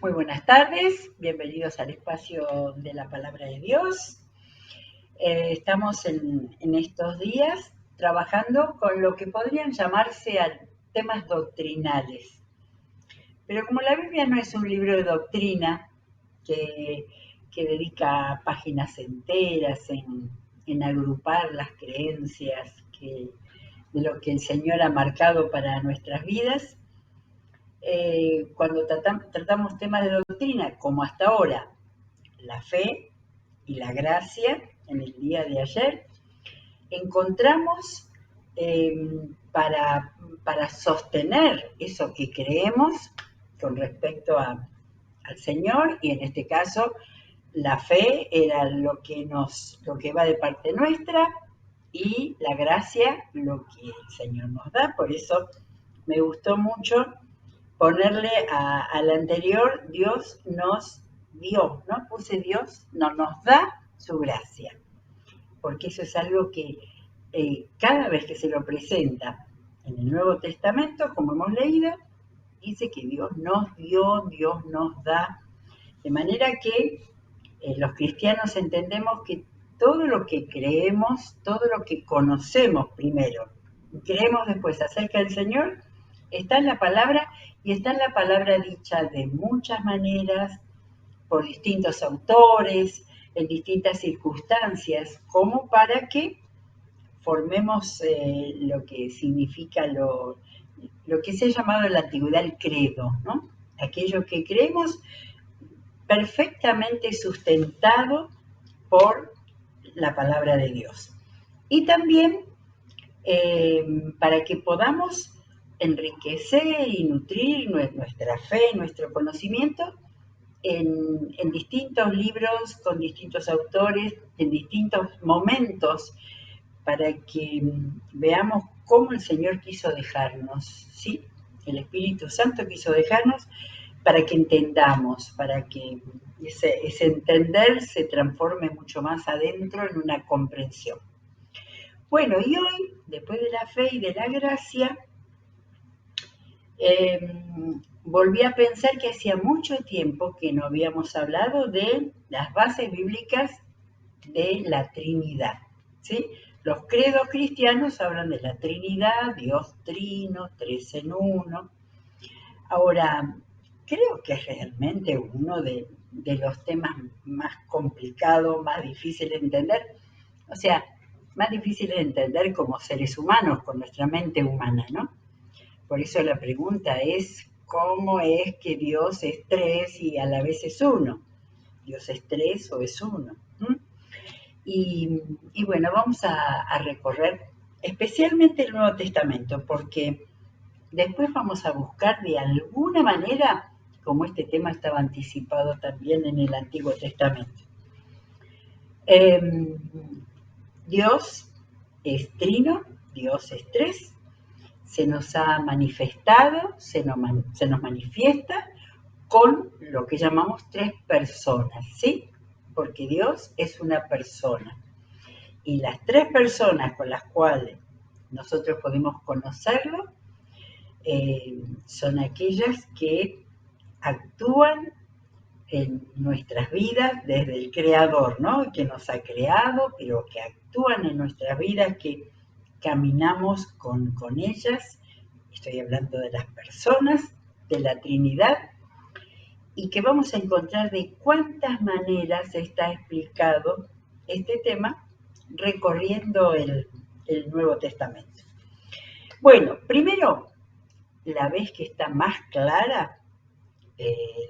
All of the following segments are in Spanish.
Muy buenas tardes, bienvenidos al espacio de la Palabra de Dios. Estamos en estos días trabajando con lo que podrían llamarse temas doctrinales. Pero como la Biblia no es un libro de doctrina que dedica páginas enteras en agrupar las creencias de lo que el Señor ha marcado para nuestras vidas, cuando tratamos temas de doctrina, como hasta ahora, la fe y la gracia, en el día de ayer, encontramos para sostener eso que creemos con respecto al Señor, y en este caso la fe era lo que va de parte nuestra, y la gracia lo que el Señor nos da. Por eso me gustó mucho ponerle al anterior, Dios nos dio, ¿no? Puse Dios, no nos da su gracia, porque eso es algo que cada vez que se lo presenta en el Nuevo Testamento, como hemos leído, dice que Dios nos dio, Dios nos da, de manera que los cristianos entendemos que todo lo que creemos, todo lo que conocemos primero, creemos después acerca del Señor, está en la palabra, y está en la palabra dicha de muchas maneras, por distintos autores, en distintas circunstancias, como para que formemos lo que significa lo que se ha llamado en la antigüedad el credo, ¿no? Aquello que creemos perfectamente sustentado por la palabra de Dios. Y también para que podamos enriquecer y nutrir nuestra fe, nuestro conocimiento en distintos libros, con distintos autores, en distintos momentos, para que veamos cómo el Señor quiso dejarnos, ¿sí? El Espíritu Santo quiso dejarnos para que entendamos, para que ese entender se transforme mucho más adentro en una comprensión. Bueno, y hoy, después de la fe y de la gracia, volví a pensar que hacía mucho tiempo que no habíamos hablado de las bases bíblicas de la Trinidad, ¿sí? Los credos cristianos hablan de la Trinidad, Dios trino, tres en uno. Ahora, creo que es realmente uno de los temas más complicados, más difíciles de entender. O sea, más difíciles de entender como seres humanos, con nuestra mente humana, ¿no? Por eso la pregunta es, ¿cómo es que Dios es tres y a la vez es uno? ¿Dios es tres o es uno? Y bueno, vamos a recorrer especialmente el Nuevo Testamento, porque después vamos a buscar de alguna manera, como este tema estaba anticipado también en el Antiguo Testamento. Dios es trino, Dios es tres, se nos ha manifestado, se nos manifiesta con lo que llamamos tres personas, ¿sí? Porque Dios es una persona. Y las tres personas con las cuales nosotros podemos conocerlo son aquellas que actúan en nuestras vidas desde el Creador, ¿no? Que nos ha creado, pero que actúan en nuestras vidas, que caminamos con ellas. Estoy hablando de las personas de la Trinidad, y que vamos a encontrar de cuántas maneras está explicado este tema recorriendo el Nuevo Testamento. Bueno, primero, la vez que está más clara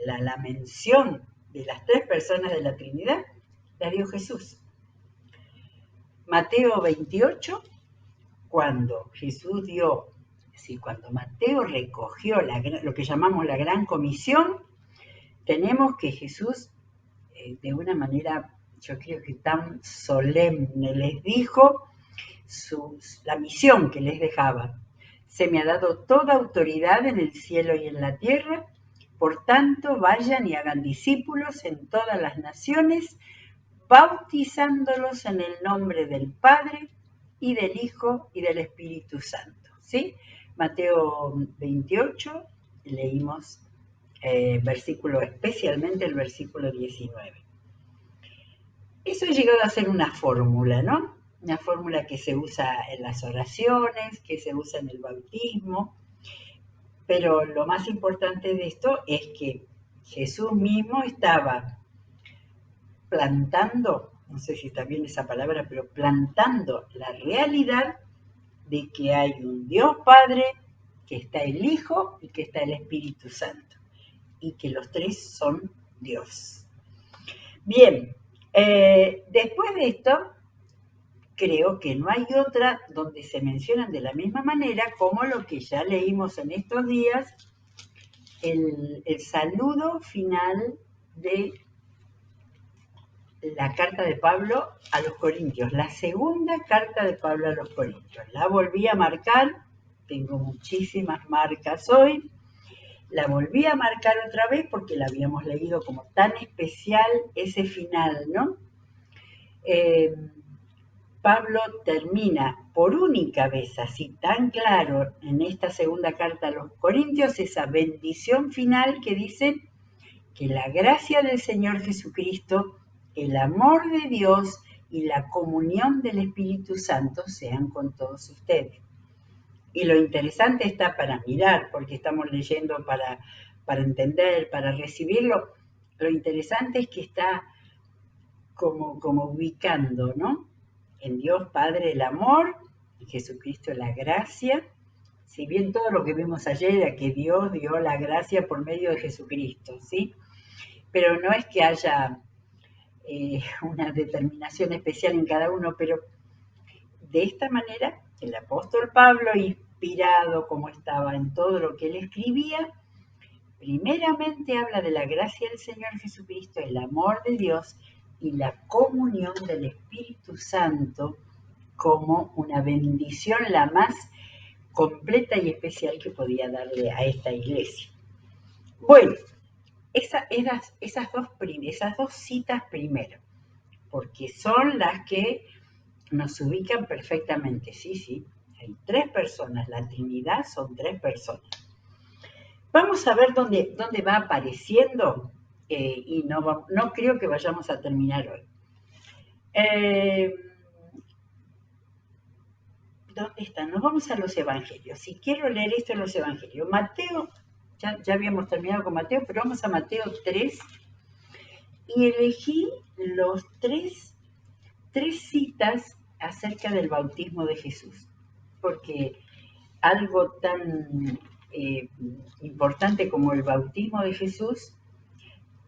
la mención de las tres personas de la Trinidad, la dio Jesús. Mateo 28, cuando Jesús dio, cuando Mateo recogió lo que llamamos la Gran Comisión, tenemos que Jesús, de una manera, yo creo que tan solemne, les dijo la misión que les dejaba. Se me ha dado toda autoridad en el cielo y en la tierra, por tanto vayan y hagan discípulos en todas las naciones, bautizándolos en el nombre del Padre y del Hijo y del Espíritu Santo, ¿sí? Mateo 28, leímos especialmente el versículo 19. Eso ha llegado a ser una fórmula, ¿no? Una fórmula que se usa en las oraciones, que se usa en el bautismo, pero lo más importante de esto es que Jesús mismo estaba plantando, no sé si está bien esa palabra, pero plantando la realidad de que hay un Dios Padre, que está el Hijo y que está el Espíritu Santo, y que los tres son Dios. Bien, después de esto, creo que no hay otra donde se mencionan de la misma manera como lo que ya leímos en estos días, el saludo final de la carta de Pablo a los Corintios, la segunda carta de Pablo a los Corintios. La volví a marcar, tengo muchísimas marcas hoy, la volví a marcar otra vez porque la habíamos leído como tan especial ese final, ¿no? Pablo termina por única vez, así tan claro, en esta segunda carta a los Corintios, esa bendición final que dice que la gracia del Señor Jesucristo, el amor de Dios y la comunión del Espíritu Santo sean con todos ustedes. Y lo interesante está para mirar, porque estamos leyendo para entender, para recibirlo. Lo interesante es que está como ubicando, ¿no? En Dios Padre el amor, en Jesucristo la gracia. Si bien todo lo que vimos ayer era que Dios dio la gracia por medio de Jesucristo, ¿sí? Pero no es que haya una determinación especial en cada uno, pero de esta manera el apóstol Pablo, inspirado como estaba en todo lo que él escribía, primeramente habla de la gracia del Señor Jesucristo, el amor de Dios y la comunión del Espíritu Santo como una bendición la más completa y especial que podía darle a esta iglesia. Bueno, esas dos citas primero, porque son las que nos ubican perfectamente. Sí, hay tres personas, la Trinidad son tres personas. Vamos a ver dónde va apareciendo y no creo que vayamos a terminar hoy. ¿Dónde están? Nos vamos a los evangelios. Si quiero leer esto en los evangelios. Mateo, ya habíamos terminado con Mateo, pero vamos a Mateo 3 y elegí los tres citas acerca del bautismo de Jesús, porque algo tan importante como el bautismo de Jesús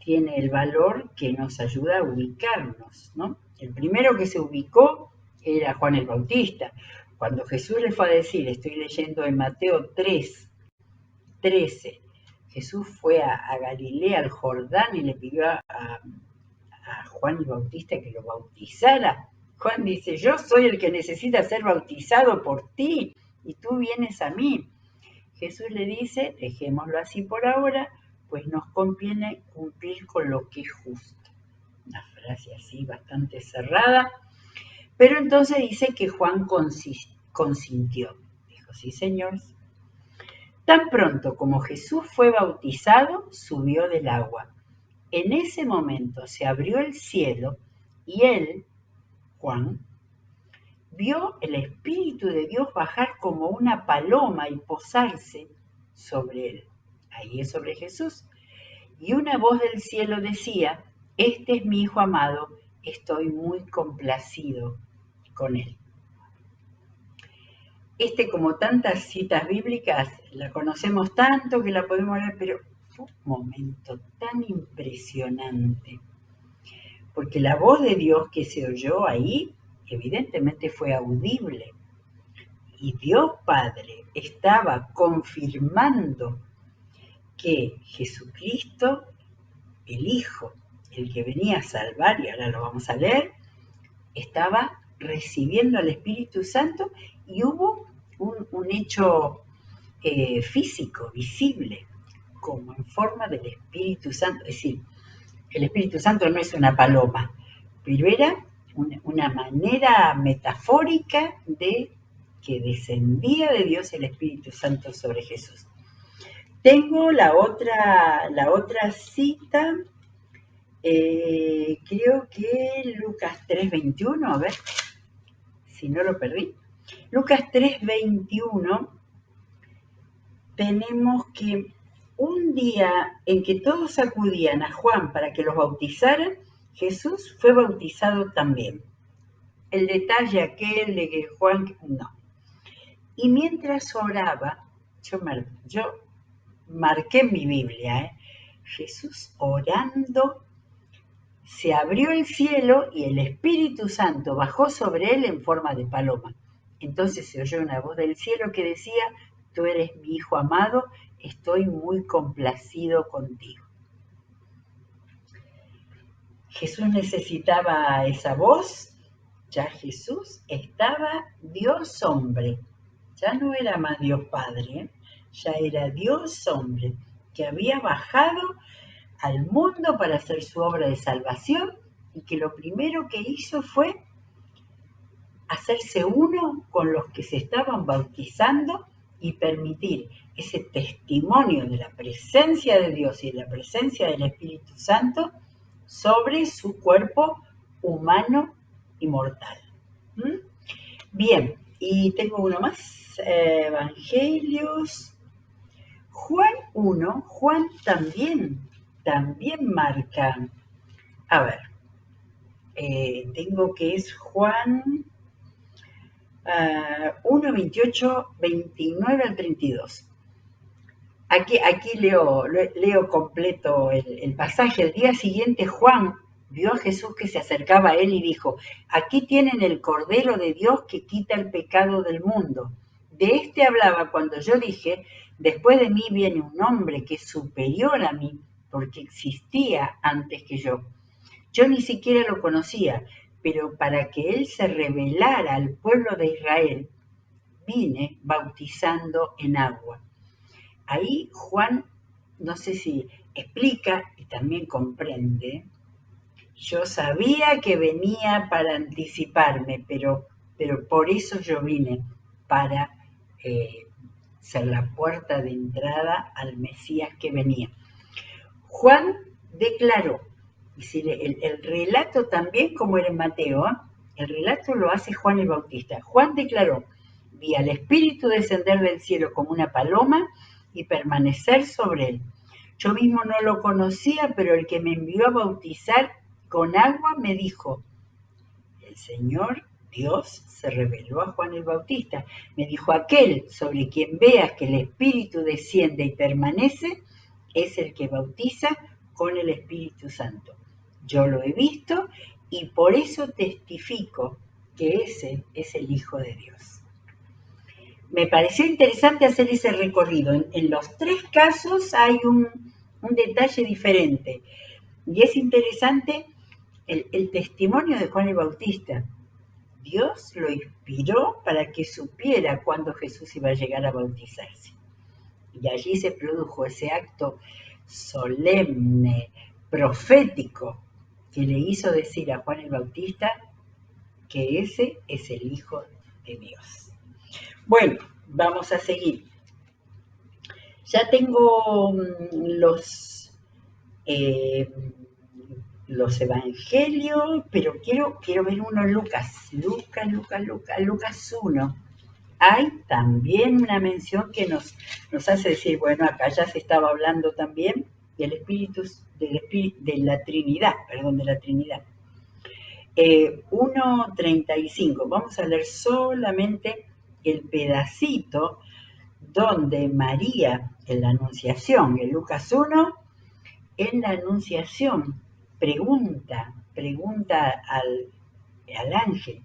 tiene el valor que nos ayuda a ubicarnos, ¿no? El primero que se ubicó era Juan el Bautista. Cuando Jesús le fue a decir, estoy leyendo en Mateo 3:13, Jesús fue a Galilea, al Jordán, y le pidió a Juan el Bautista que lo bautizara. Juan dice, yo soy el que necesita ser bautizado por ti y tú vienes a mí. Jesús le dice, dejémoslo así por ahora, pues nos conviene cumplir con lo que es justo. Una frase así bastante cerrada, pero entonces dice que Juan consintió. Dijo, sí, señor. Tan pronto como Jesús fue bautizado, subió del agua. En ese momento se abrió el cielo y él, Juan, vio el Espíritu de Dios bajar como una paloma y posarse sobre él. Ahí es sobre Jesús. Y una voz del cielo decía, este es mi Hijo amado, estoy muy complacido con él. Como tantas citas bíblicas, la conocemos tanto que la podemos leer, pero fue un momento tan impresionante, porque la voz de Dios que se oyó ahí, evidentemente fue audible, y Dios Padre estaba confirmando que Jesucristo, el Hijo, el que venía a salvar, y ahora lo vamos a leer, estaba recibiendo al Espíritu Santo y hubo un hecho físico, visible, como en forma del Espíritu Santo. Es decir, el Espíritu Santo no es una paloma, pero era una manera metafórica de que descendía de Dios el Espíritu Santo sobre Jesús. Tengo la otra cita, creo que Lucas 3:21, a ver si no lo perdí. Lucas 3:21, tenemos que un día en que todos acudían a Juan para que los bautizara, Jesús fue bautizado también. El detalle aquel de que Juan, no. Y mientras oraba, yo marqué en mi Biblia, Jesús orando, se abrió el cielo y el Espíritu Santo bajó sobre él en forma de paloma. Entonces se oyó una voz del cielo que decía: tú eres mi Hijo amado, estoy muy complacido contigo. Jesús necesitaba esa voz, ya Jesús estaba Dios hombre, ya no era más Dios Padre, ya era Dios hombre, que había bajado al mundo para hacer su obra de salvación y que lo primero que hizo fue hacerse uno con los que se estaban bautizando y permitir ese testimonio de la presencia de Dios y de la presencia del Espíritu Santo sobre su cuerpo humano y mortal. Bien, y tengo uno más, Evangelios. Juan 1, Juan también marca, a ver, tengo que es Juan 1, 28, 29 al 32. Aquí leo completo el pasaje. El día siguiente Juan vio a Jesús que se acercaba a él y dijo: aquí tienen el Cordero de Dios que quita el pecado del mundo. De este hablaba cuando yo dije: después de mí viene un hombre que es superior a mí, porque existía antes que yo. Yo ni siquiera lo conocía, pero para que él se revelara al pueblo de Israel, vine bautizando en agua. Ahí Juan, no sé si explica y también comprende. Yo sabía que venía para anticiparme, pero por eso yo vine, para ser la puerta de entrada al Mesías que venía. Juan declaró, y si el relato también, como era en Mateo, el relato lo hace Juan el Bautista. Juan declaró: vi al Espíritu descender del cielo como una paloma y permanecer sobre él. Yo mismo no lo conocía, pero el que me envió a bautizar con agua me dijo: el Señor Dios se reveló a Juan el Bautista. Me dijo: aquel sobre quien veas que el Espíritu desciende y permanece, es el que bautiza con el Espíritu Santo. Yo lo he visto y por eso testifico que ese es el Hijo de Dios. Me pareció interesante hacer ese recorrido. En los tres casos hay un detalle diferente. Y es interesante el testimonio de Juan el Bautista. Dios lo inspiró para que supiera cuándo Jesús iba a llegar a bautizarse. Y allí se produjo ese acto solemne, profético, que le hizo decir a Juan el Bautista que ese es el Hijo de Dios. Bueno, vamos a seguir. Ya tengo los evangelios, pero quiero ver uno en Lucas 1. Hay también una mención que nos hace decir, bueno, acá ya se estaba hablando también del Espíritu, de la Trinidad. 1:35, vamos a leer solamente el pedacito donde María, en la Anunciación, en Lucas 1, en la Anunciación, pregunta al ángel.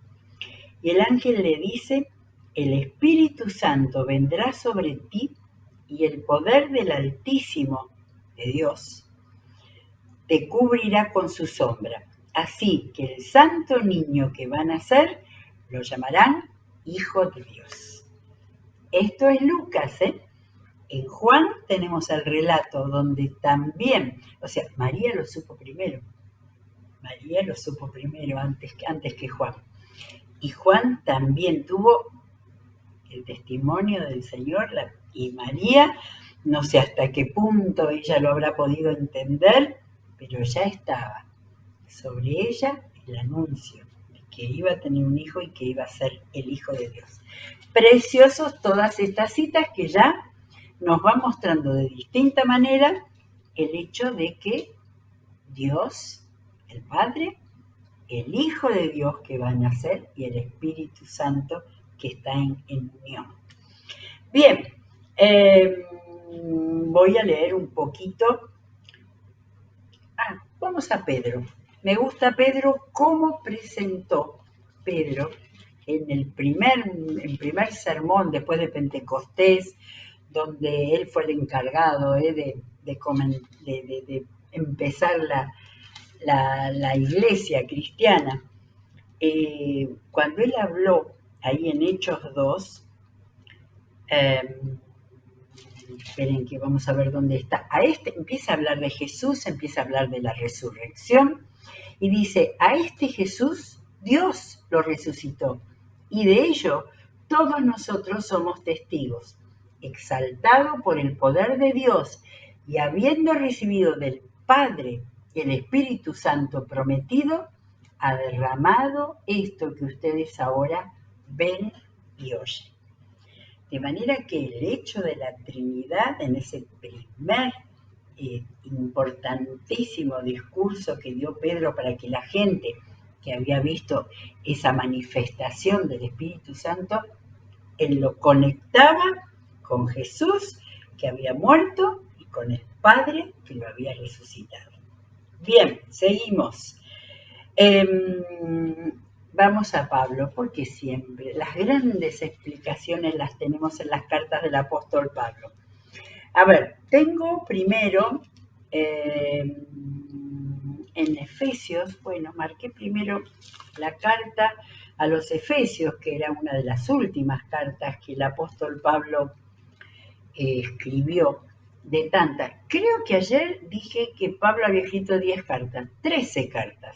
Y el ángel le dice: el Espíritu Santo vendrá sobre ti y el poder del Altísimo, de Dios, te cubrirá con su sombra. Así que el santo niño que va a nacer lo llamarán Hijo de Dios. Esto es Lucas, En Juan tenemos el relato donde también, o sea, María lo supo primero. Antes que Juan. Y Juan también tuvo el testimonio del Señor, y María No sé hasta qué punto ella lo habrá podido entender, pero ya estaba sobre ella el anuncio de que iba a tener un hijo y que iba a ser el Hijo de Dios. Preciosos todas estas citas que ya nos van mostrando de distinta manera el hecho de que Dios, el Padre, el Hijo de Dios que va a nacer y el Espíritu Santo que está en unión. Bien, voy a leer un poquito. Vamos a Pedro. Me gusta Pedro cómo presentó Pedro en el primer sermón después de Pentecostés, donde él fue el encargado de empezar la iglesia cristiana. Cuando él habló ahí en Hechos 2, esperen que vamos a ver dónde está. Empieza a hablar de Jesús, empieza a hablar de la resurrección y dice, a este Jesús Dios lo resucitó y de ello todos nosotros somos testigos. Exaltado por el poder de Dios y habiendo recibido del Padre el Espíritu Santo prometido, ha derramado esto que ustedes ahora ven y oyen. De manera que el hecho de la Trinidad en ese primer importantísimo discurso que dio Pedro para que la gente que había visto esa manifestación del Espíritu Santo, él lo conectaba con Jesús que había muerto y con el Padre que lo había resucitado. Bien, seguimos. Vamos a Pablo, porque siempre las grandes explicaciones las tenemos en las cartas del apóstol Pablo. A ver, tengo primero en Efesios, marqué primero la carta a los Efesios, que era una de las últimas cartas que el apóstol Pablo escribió, de tantas. Creo que ayer dije que Pablo había escrito 10 cartas, 13 cartas,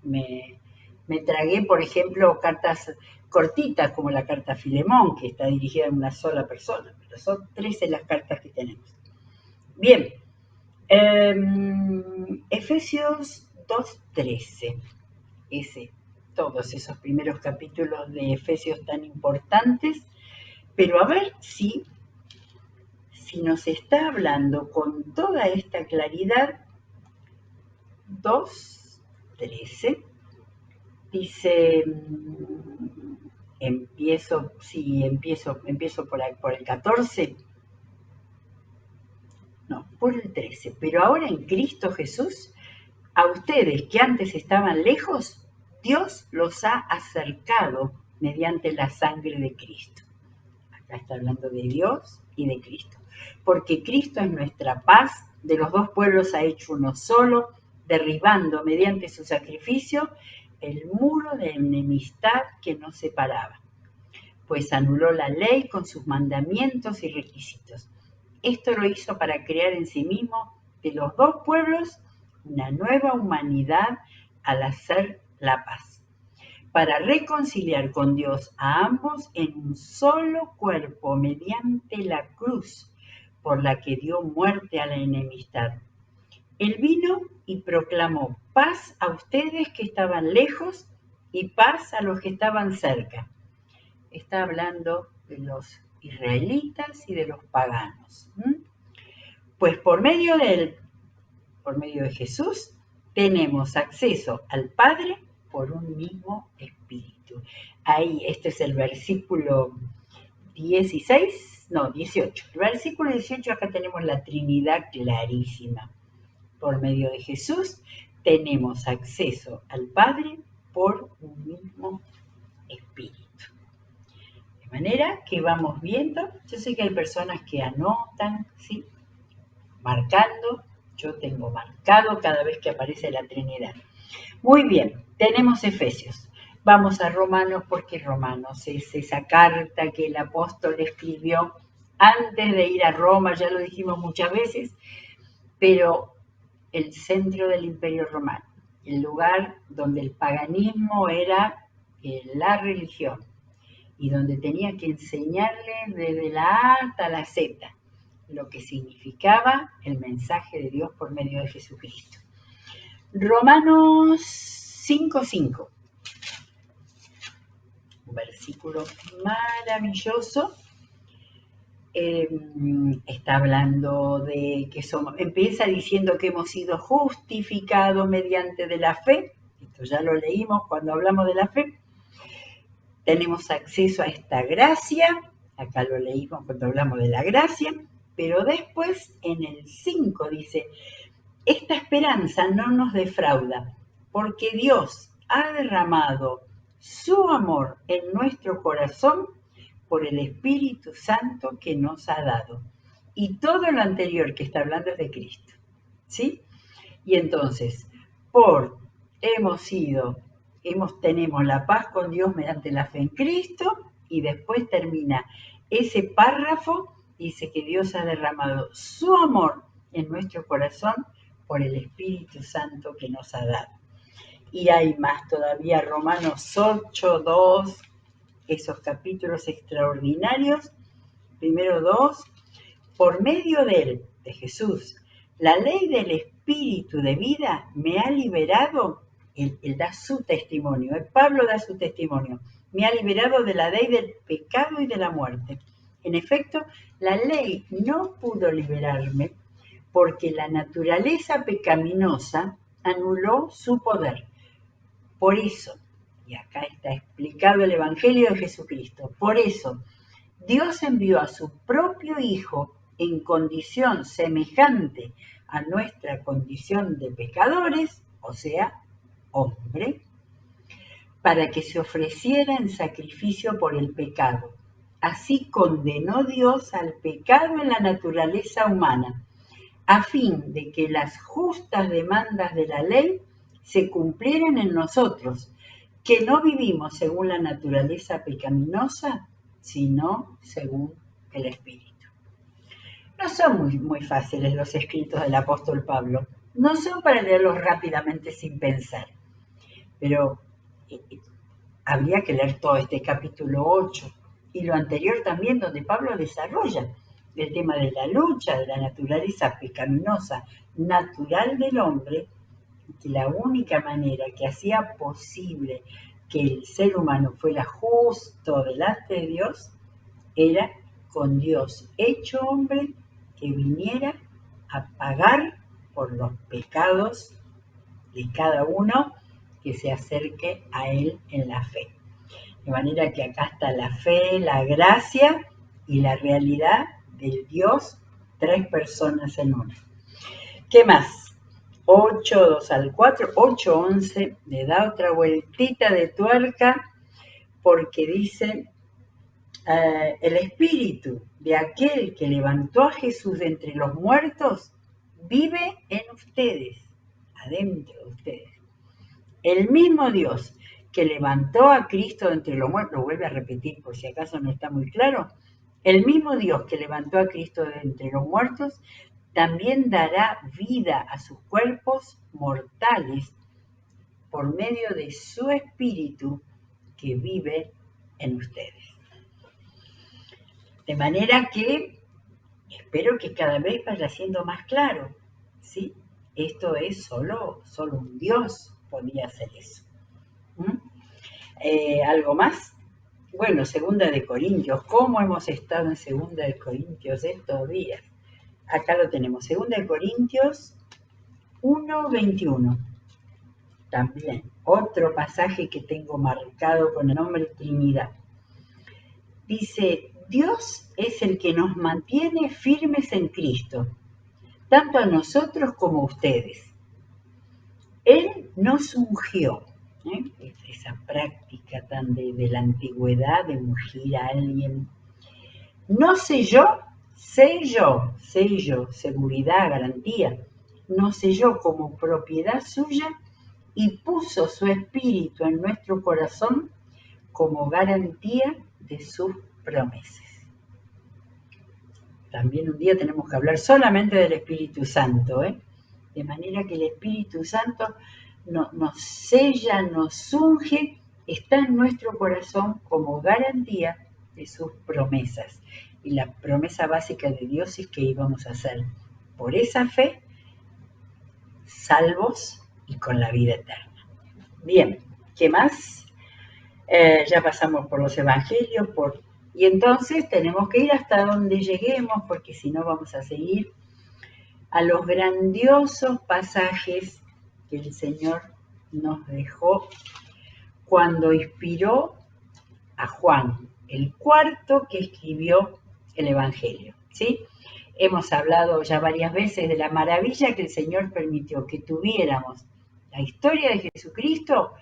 Me tragué, por ejemplo, cartas cortitas como la carta a Filemón, que está dirigida a una sola persona, pero son 13 las cartas que tenemos. Bien, Efesios 2:13, todos esos primeros capítulos de Efesios tan importantes, pero a ver si nos está hablando con toda esta claridad. 2:13 dice, empiezo por el 14, no, por el 13, pero ahora en Cristo Jesús, a ustedes que antes estaban lejos, Dios los ha acercado mediante la sangre de Cristo. Acá está hablando de Dios y de Cristo. Porque Cristo es nuestra paz, de los dos pueblos ha hecho uno solo, derribando mediante su sacrificio el muro de enemistad que nos separaba, pues anuló la ley con sus mandamientos y requisitos. Esto lo hizo para crear en sí mismo de los dos pueblos una nueva humanidad al hacer la paz, para reconciliar con Dios a ambos en un solo cuerpo mediante la cruz, por la que dio muerte a la enemistad. Él vino y proclamó paz a ustedes que estaban lejos y paz a los que estaban cerca. Está hablando de los israelitas y de los paganos. Pues por medio de Jesús, tenemos acceso al Padre por un mismo Espíritu. Ahí, este es el versículo 18. El versículo 18, acá tenemos la Trinidad clarísima. Por medio de Jesús, tenemos acceso al Padre por un mismo Espíritu. De manera que vamos viendo, yo sé que hay personas que anotan, ¿sí? Marcando, yo tengo marcado cada vez que aparece la Trinidad. Muy bien, tenemos Efesios. Vamos a Romanos, porque Romanos es esa carta que el apóstol escribió antes de ir a Roma, ya lo dijimos muchas veces, pero el centro del Imperio Romano, el lugar donde el paganismo era la religión y donde tenía que enseñarle desde la A hasta la Z lo que significaba el mensaje de Dios por medio de Jesucristo. Romanos 5:5, un versículo maravilloso. Está hablando de que empieza diciendo que hemos sido justificados mediante de la fe. Esto ya lo leímos cuando hablamos de la fe. Tenemos acceso a esta gracia, acá lo leímos cuando hablamos de la gracia, pero después en el 5 dice, esta esperanza no nos defrauda, porque Dios ha derramado su amor en nuestro corazón por el Espíritu Santo que nos ha dado. Y todo lo anterior que está hablando es de Cristo, ¿sí? Y entonces, tenemos la paz con Dios mediante la fe en Cristo, y después termina ese párrafo, dice que Dios ha derramado su amor en nuestro corazón por el Espíritu Santo que nos ha dado. Y hay más todavía, Romanos 8:2, esos capítulos extraordinarios. Primero 2, por medio de él, de Jesús, la ley del Espíritu de vida me ha liberado. Él da su testimonio, Pablo da su testimonio, me ha liberado de la ley del pecado y de la muerte. En efecto, la ley no pudo liberarme porque la naturaleza pecaminosa anuló su poder. Por eso, y acá está explicado el Evangelio de Jesucristo, por eso Dios envió a su propio Hijo en condición semejante a nuestra condición de pecadores, o sea, hombre, para que se ofreciera en sacrificio por el pecado. Así condenó Dios al pecado en la naturaleza humana, a fin de que las justas demandas de la ley se cumplieran en nosotros, que no vivimos según la naturaleza pecaminosa, sino según el Espíritu. No son muy fáciles los escritos del apóstol Pablo, no son para leerlos rápidamente sin pensar, pero habría que leer todo este capítulo 8 y lo anterior también, donde Pablo desarrolla el tema de la lucha de la naturaleza pecaminosa natural del hombre, que la única manera que hacía posible que el ser humano fuera justo delante de Dios era con Dios hecho hombre que viniera a pagar por los pecados de cada uno que se acerque a Él en la fe. De manera que acá está la fe, la gracia y la realidad del Dios, tres personas en una. ¿Qué más? 8:2 al 4, 8:11, le da otra vueltita de tuerca porque dice, el espíritu de aquel que levantó a Jesús de entre los muertos vive en ustedes, adentro de ustedes. El mismo Dios que levantó a Cristo de entre los muertos, lo vuelve a repetir por si acaso no está muy claro, el mismo Dios que levantó a Cristo de entre los muertos también dará vida a sus cuerpos mortales por medio de su espíritu que vive en ustedes. De manera que espero que cada vez vaya siendo más claro, ¿sí? Esto es solo un Dios podía hacer eso. ¿Algo más? Bueno, 2 de Corintios. ¿Cómo hemos estado en 2 de Corintios estos días? Acá lo tenemos, 2 de Corintios 1:21. También, otro pasaje que tengo marcado con el nombre Trinidad. Dice, Dios es el que nos mantiene firmes en Cristo, tanto a nosotros como a ustedes. Él nos ungió, esa práctica tan de la antigüedad de ungir a alguien. No selló, seguridad, garantía, nos selló como propiedad suya y puso su espíritu en nuestro corazón como garantía de sus promesas. También un día tenemos que hablar solamente del Espíritu Santo, de manera que el Espíritu Santo nos sella, nos unge, está en nuestro corazón como garantía de sus promesas. Y la promesa básica de Dios es que íbamos a ser, por esa fe, salvos y con la vida eterna. Bien, ¿qué más? Ya pasamos por los evangelios, y entonces tenemos que ir hasta donde lleguemos, porque si no vamos a seguir a los grandiosos pasajes que el Señor nos dejó cuando inspiró a Juan, el cuarto que escribió el Evangelio, ¿sí? Hemos hablado ya varias veces de la maravilla que el Señor permitió que tuviéramos la historia de Jesucristo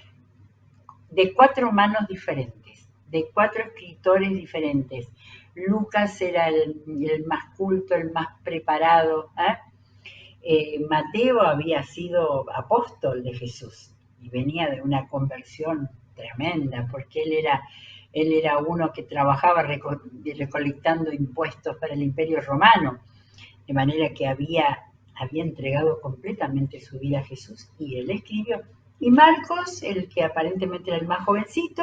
de 4 manos diferentes, de 4 escritores diferentes. Lucas era el más culto, el más preparado. Mateo había sido apóstol de Jesús y venía de una conversión tremenda, porque él era uno que trabajaba recolectando impuestos para el Imperio Romano, de manera que había entregado completamente su vida a Jesús, y él escribió. Y Marcos, el que aparentemente era el más jovencito,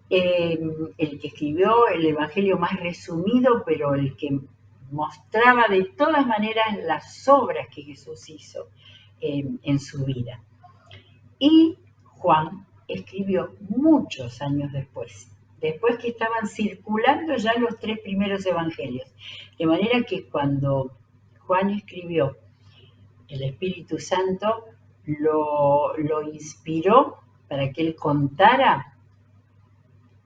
el que escribió el Evangelio más resumido, pero el que mostraba de todas maneras las obras que Jesús hizo en su vida. Y Juan escribió muchos años después que estaban circulando ya los 3 primeros evangelios. De manera que cuando Juan escribió, el Espíritu Santo lo inspiró para que él contara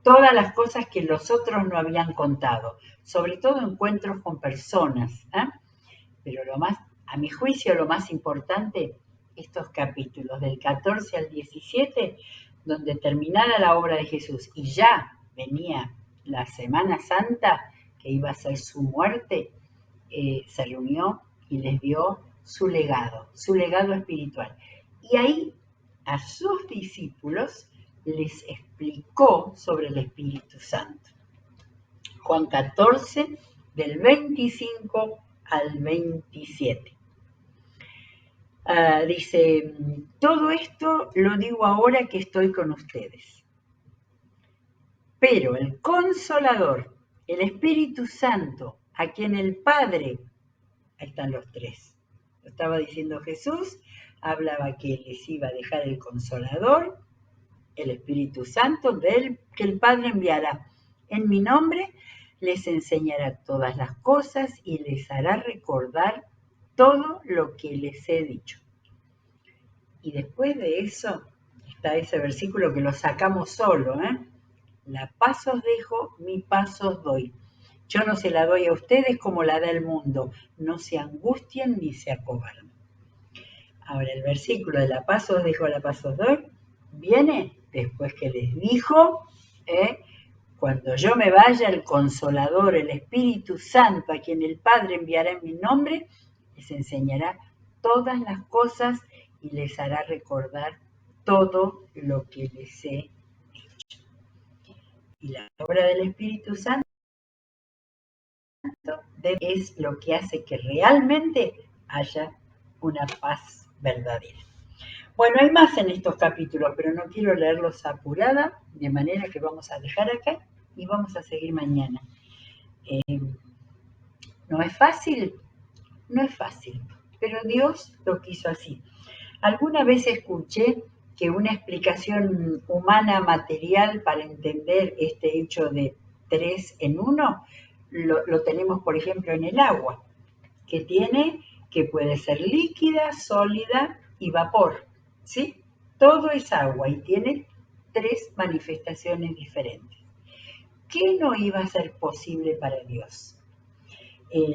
todas las cosas que los otros no habían contado, sobre todo encuentros con personas. Pero a mi juicio, lo más importante, estos capítulos del 14 al 17, donde terminara la obra de Jesús y ya venía la Semana Santa, que iba a ser su muerte, se reunió y les dio su legado espiritual. Y ahí a sus discípulos les explicó sobre el Espíritu Santo. Juan 14, del 25 al 27. Dice, todo esto lo digo ahora que estoy con ustedes. Pero el Consolador, el Espíritu Santo, a quien el Padre, ahí están los 3, lo estaba diciendo Jesús, hablaba que les iba a dejar el Consolador, el Espíritu Santo, que el Padre enviará en mi nombre, les enseñará todas las cosas y les hará recordar todo lo que les he dicho. Y después de eso está ese versículo que lo sacamos solo, La paz os dejo, mi paz os doy. Yo no se la doy a ustedes como la da el mundo. No se angustien ni se acobarden. Ahora el versículo de la paz os dejo, la paz os doy, viene después que les dijo, cuando yo me vaya, el Consolador, el Espíritu Santo, a quien el Padre enviará en mi nombre, les enseñará todas las cosas y les hará recordar todo lo que les he dicho. Y la obra del Espíritu Santo es lo que hace que realmente haya una paz verdadera. Bueno, hay más en estos capítulos, pero no quiero leerlos apurada, de manera que vamos a dejar acá y vamos a seguir mañana. ¿No es fácil? No es fácil, pero Dios lo quiso así. Alguna vez escuché que una explicación humana material para entender este hecho de 3 en 1 lo tenemos, por ejemplo, en el agua, que puede ser líquida, sólida y vapor, ¿sí? Todo es agua y tiene 3 manifestaciones diferentes. ¿Qué no iba a ser posible para Dios?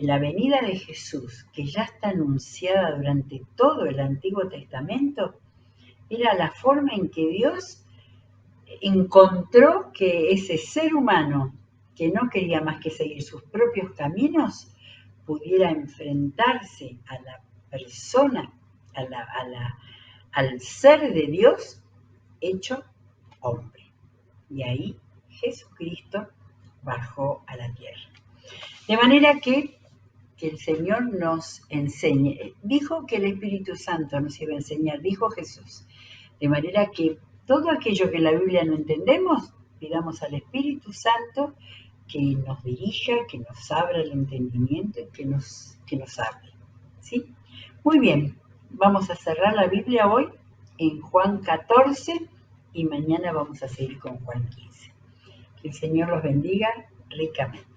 La venida de Jesús, que ya está anunciada durante todo el Antiguo Testamento, era la forma en que Dios encontró que ese ser humano que no quería más que seguir sus propios caminos pudiera enfrentarse a la persona, al ser de Dios hecho hombre. Y ahí Jesucristo bajó a la tierra. De manera que el Señor nos enseñe. Dijo que el Espíritu Santo nos iba a enseñar, dijo Jesús. De manera que todo aquello que en la Biblia no entendemos, pidamos al Espíritu Santo que nos dirija, que nos abra el entendimiento y que nos hable. ¿Sí? Muy bien, vamos a cerrar la Biblia hoy en Juan 14 y mañana vamos a seguir con Juan 15. Que el Señor los bendiga ricamente.